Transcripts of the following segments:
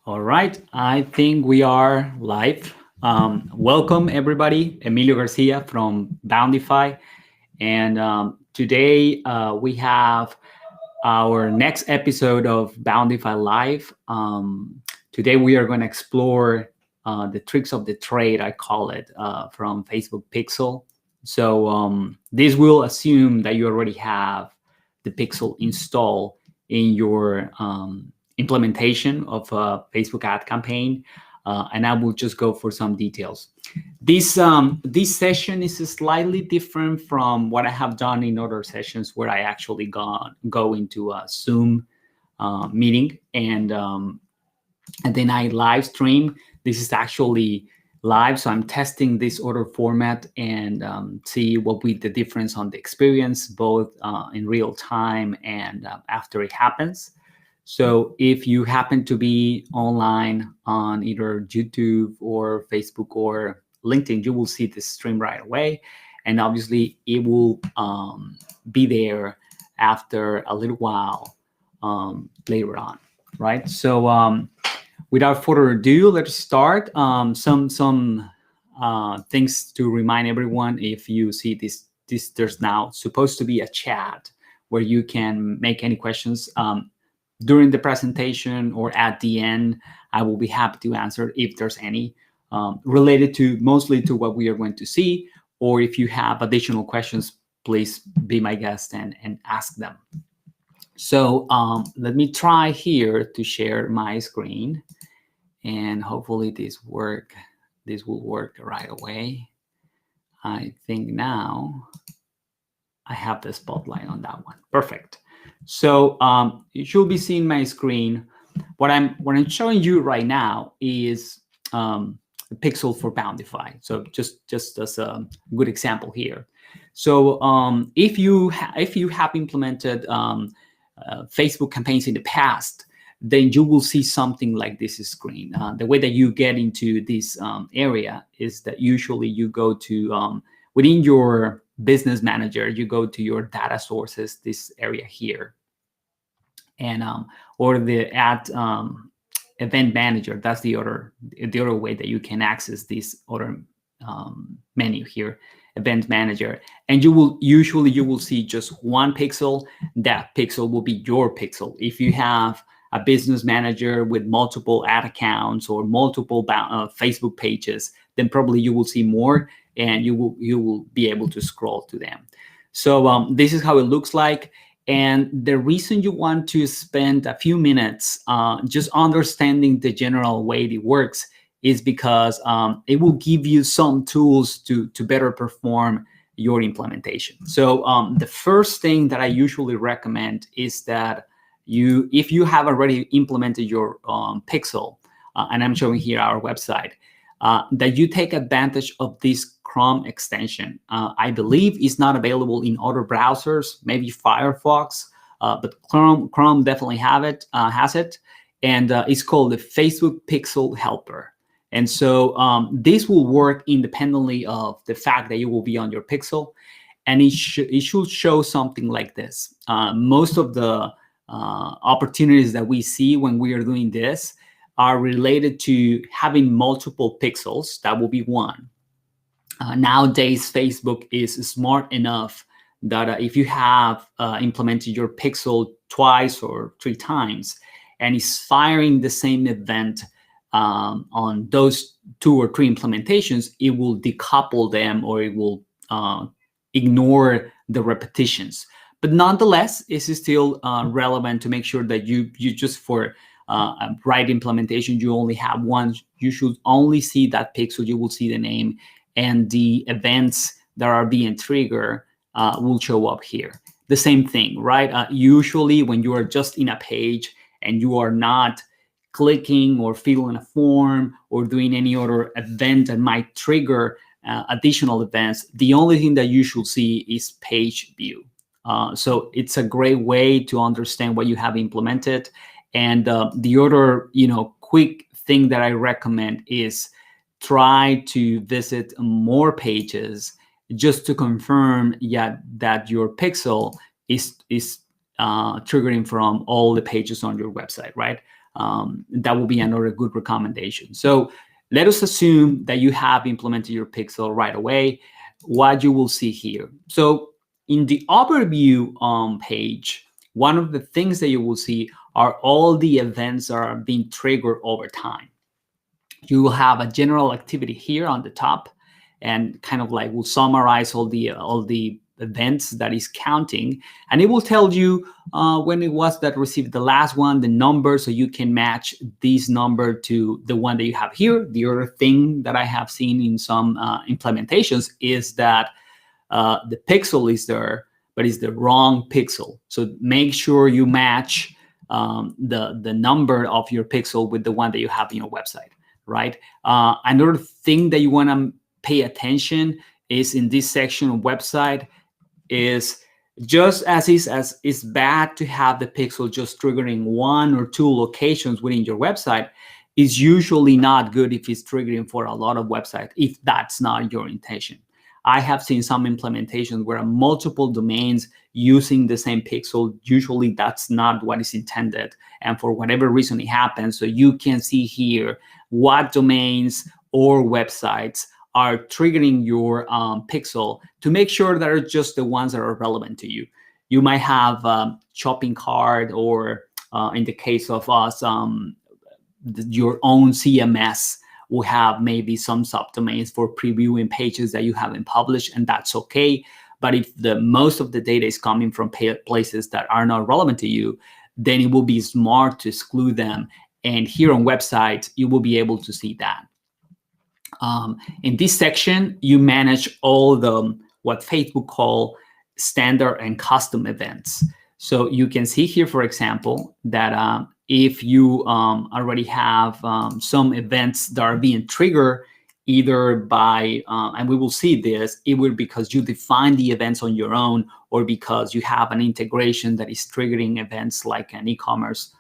All right, I think we are live. Welcome, everybody. Emilio Garcia from Boundify. And today we have our next episode of Boundify Live. Today we are going to explore the tricks of the trade, I call it, from Facebook Pixel. So this will assume that you already have the Pixel installed in your implementation of a Facebook ad campaign, and I will just go for some details. This session is slightly different from what I have done in other sessions where I actually go into a Zoom meeting and then I live stream. This is actually live, so I'm testing this other format and see what will be the difference on the experience, both in real time and after it happens. So if you happen to be online on either YouTube or Facebook or LinkedIn, you will see this stream right away. And obviously it will be there after a little while later on, right? So without further ado, let's start. Some things to remind everyone. If you see this, there's now supposed to be a chat where you can make any questions. During the presentation or at the end, I will be happy to answer if there's any related to mostly to what we are going to see, or if you have additional questions, please be my guest and ask them. So let me try here to share my screen, and hopefully this will work right away. I think now I have the spotlight on that one. Perfect. So you should be seeing my screen. What I'm showing you right now is the pixel for Boundify. So just as a good example here. So if you have implemented Facebook campaigns in the past, then you will see something like this screen. The way that you get into this area is that usually you go to within your business manager, you go to your data sources, this area here, and or the ad event manager. That's the other way that you can access this other menu here, event manager. And you will see just one pixel. That pixel will be your pixel. If you have a business manager with multiple ad accounts or multiple Facebook pages, then probably you will see more, and you will be able to scroll to them. So this is how it looks like. And the reason you want to spend a few minutes just understanding the general way it works is because it will give you some tools to better perform your implementation. So the first thing that I usually recommend is that if you have already implemented your Pixel, and I'm showing here our website, that you take advantage of this Chrome extension. I believe it's not available in other browsers, maybe Firefox, but Chrome definitely has it, and it's called the Facebook Pixel Helper. And so this will work independently of the fact that you will be on your Pixel, and it should show something like this. Most of the opportunities that we see when we are doing this are related to having multiple pixels. That will be one. Nowadays, Facebook is smart enough that if you have implemented your pixel twice or 3 times and is firing the same event on those 2 or 3 implementations, it will decouple them, or it will ignore the repetitions. But nonetheless, it's still relevant to make sure that you just for a right implementation, you only have one. You should only see that pixel. You will see the name, and the events that are being triggered will show up here. The same thing, right? Usually when you are just in a page and you are not clicking or filling a form or doing any other event that might trigger additional events, the only thing that you should see is page view. So it's a great way to understand what you have implemented. And the other, quick thing that I recommend is try to visit more pages just to confirm that your pixel is triggering from all the pages on your website, right? that will be another good recommendation. So let us assume that you have implemented your pixel right away. What you will see here. So in the overview page, one of the things that you will see are all the events that are being triggered over time. You will have a general activity here on the top, and kind of like will summarize all the events that is counting, and it will tell you when it was that received the last one, the number, so you can match this number to the one that you have here. The other thing that I have seen in some implementations is that the pixel is there, but it's the wrong pixel. So make sure you match the number of your pixel with the one that you have in your website, right? Another thing that you want to pay attention is in this section of website is just as it's bad to have the pixel just triggering 1 or 2 locations within your website, is usually not good if it's triggering for a lot of websites, if that's not your intention. I have seen some implementations where multiple domains using the same pixel, usually that's not what is intended. And for whatever reason it happens, so you can see here what domains or websites are triggering your pixel to make sure that are just the ones that are relevant to you. You might have shopping cart, or in the case of us, your own CMS will have maybe some subdomains for previewing pages that you haven't published, and that's okay. But if the most of the data is coming from places that are not relevant to you, then it will be smart to exclude them. And here on websites, you will be able to see that. In this section, you manage all the what Facebook call standard and custom events. So you can see here, for example, that if you already have some events that are being triggered either by, and we will see this, either because you define the events on your own, or because you have an integration that is triggering events like an e-commerce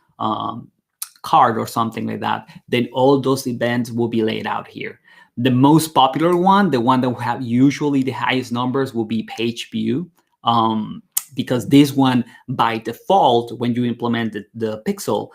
card or something like that, then all those events will be laid out here. The most popular one, the one that will have usually the highest numbers, will be page view. Because this one, by default, when you implement the pixel,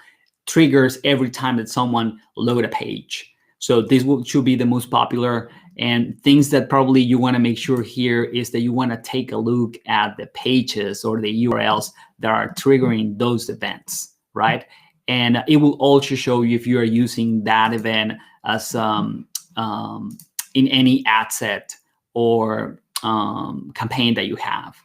triggers every time that someone load a page. So this should be the most popular. And things that probably you want to make sure here is that you want to take a look at the pages or the URLs that are triggering those events, right? And it will also show you if you are using that event as in any ad set or campaign that you have.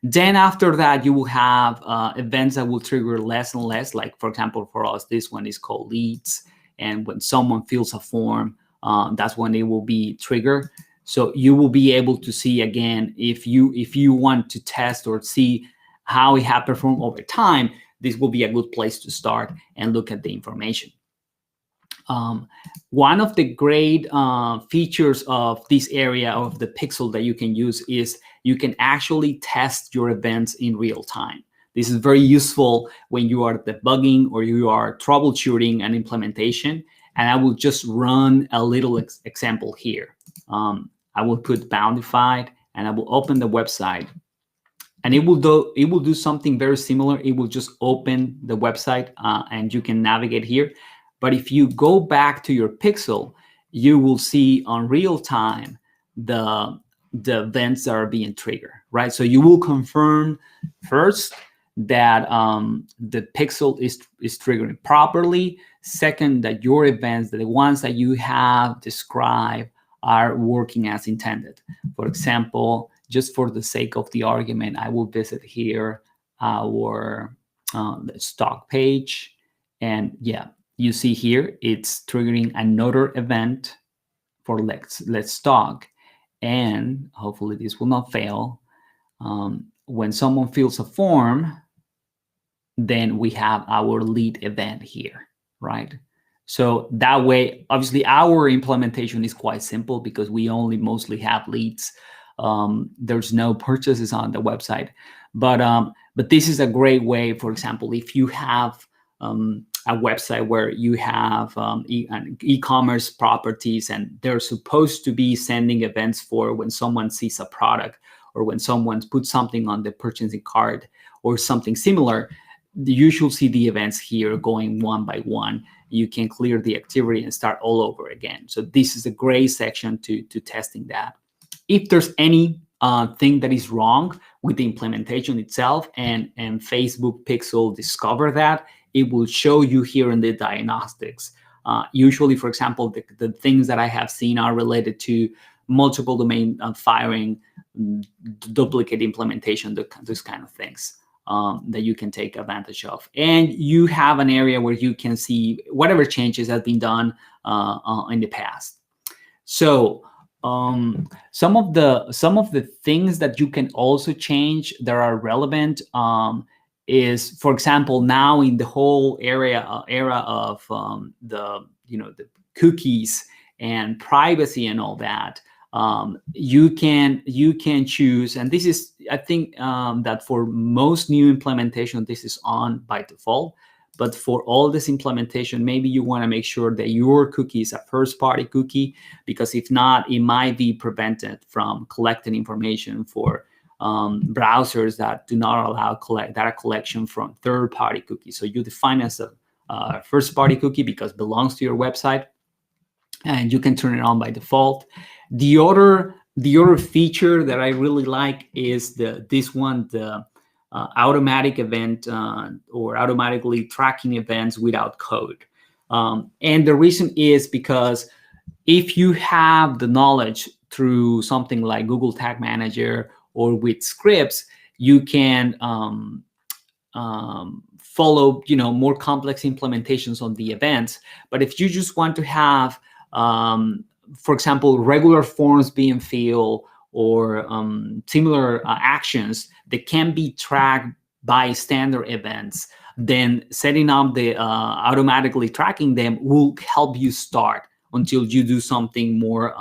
Then after that, you will have events that will trigger less and less. Like, for example, for us, this one is called leads. And when someone fills a form, that's when it will be triggered. So you will be able to see, again, if you want to test or see how it has performed over time, this will be a good place to start and look at the information. One of the great features of this area of the pixel that you can use is you can actually test your events in real time. This is very useful when you are debugging or you are troubleshooting an implementation. And I will just run a little example here. I will put Boundify and I will open the website. And it will do something very similar. It will just open the website and you can navigate here. But if you go back to your pixel, you will see on real time the events that are being triggered, right? So you will confirm first that the pixel is triggering properly. Second, that your events, that the ones that you have described, are working as intended. For example, just for the sake of the argument, I will visit here our stock page, and yeah, you see here it's triggering another event for let's talk, and hopefully this will not fail. When someone fills a form, then we have our lead event here, right? So that way, obviously, our implementation is quite simple because we only mostly have leads. There's no purchases on the website, but this is a great way. For example, if you have a website where you have e-commerce properties and they're supposed to be sending events for when someone sees a product or when someone puts something on the purchasing cart or something similar, you should see the events here going one by one. You can clear the activity and start all over again. So this is a great section to testing that. If there's any thing that is wrong with the implementation itself, and Facebook Pixel discover that, it will show you here in the diagnostics. Usually, for example, the things that I have seen are related to multiple domain firing, duplicate implementation, those kind of things that you can take advantage of. And you have an area where you can see whatever changes have been done in the past. So some of the things that you can also change that are relevant is, for example, now in the whole era of the cookies and privacy and all that, you can choose, and this is, I think that for most new implementation this is on by default, but for all this implementation, maybe you want to make sure that your cookie is a first-party cookie, because if not, it might be prevented from collecting information for browsers that do not allow data collection from third-party cookies. So you define as a first-party cookie because it belongs to your website, and you can turn it on by default. The other feature that I really like is the automatic event or automatically tracking events without code. And the reason is because if you have the knowledge through something like Google Tag Manager or with scripts, you can follow more complex implementations on the events. But if you just want to have, for example, regular forms being filled or similar actions that can be tracked by standard events, then setting up the automatically tracking them will help you start until you do something more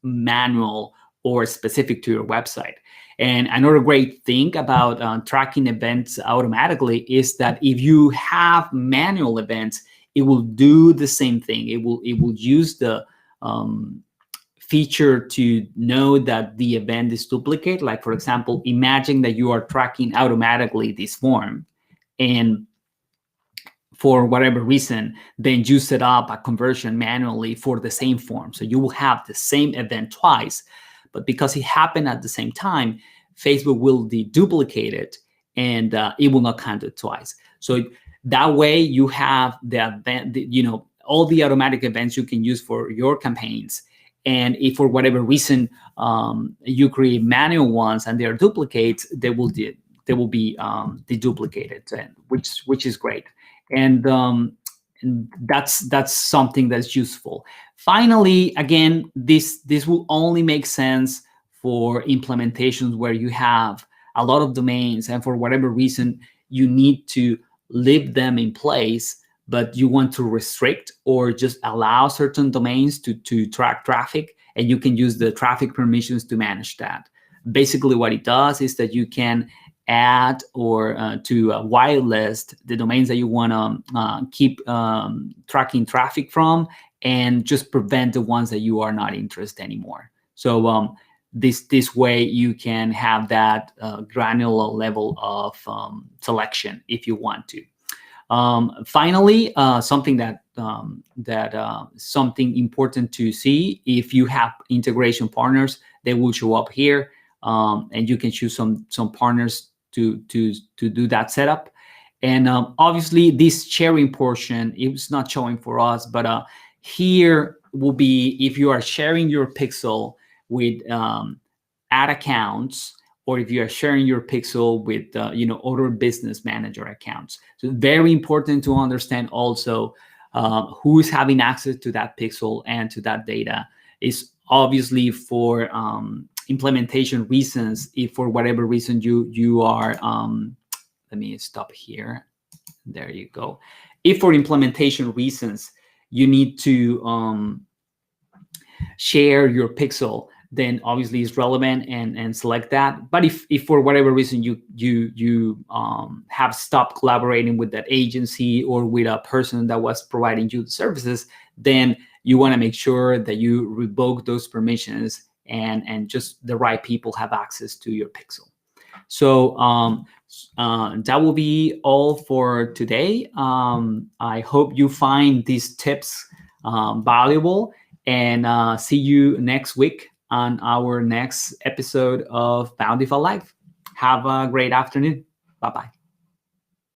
manual or specific to your website. And another great thing about tracking events automatically is that if you have manual events, it will do the same thing. It will use the feature to know that the event is duplicate. Like, for example, imagine that you are tracking automatically this form, and for whatever reason, then you set up a conversion manually for the same form. So you will have the same event twice, but because it happened at the same time, Facebook will deduplicate it, and it will not count it twice. So that way you have the event, all the automatic events you can use for your campaigns. And if for whatever reason you create manual ones and they're duplicates, they will be deduplicated, which is great. And that's something that's useful. Finally, again, this will only make sense for implementations where you have a lot of domains, and for whatever reason you need to leave them in place, but you want to restrict or just allow certain domains to track traffic, and you can use the traffic permissions to manage that. Basically, what it does is that you can add or to whitelist the domains that you want to keep tracking traffic from, and just prevent the ones that you are not interested anymore. So this way you can have that granular level of selection if you want to. Finally, something something important to see: if you have integration partners, they will show up here, and you can choose some partners to do that setup. And obviously, this sharing portion is not showing for us, but here will be if you are sharing your pixel with ad accounts, or if you are sharing your pixel with other business manager accounts. So very important to understand also who is having access to that pixel and to that data. Is obviously for implementation reasons. If for whatever reason you are, let me stop here. There you go. If for implementation reasons you need to share your pixel, then obviously it's relevant and select that. But if for whatever reason you have stopped collaborating with that agency or with a person that was providing you the services, then you want to make sure that you revoke those permissions and just the right people have access to your pixel. So That will be all for today. I hope you find these tips valuable, and see you next week on our next episode of Boundify Life. Have a great afternoon. Bye bye.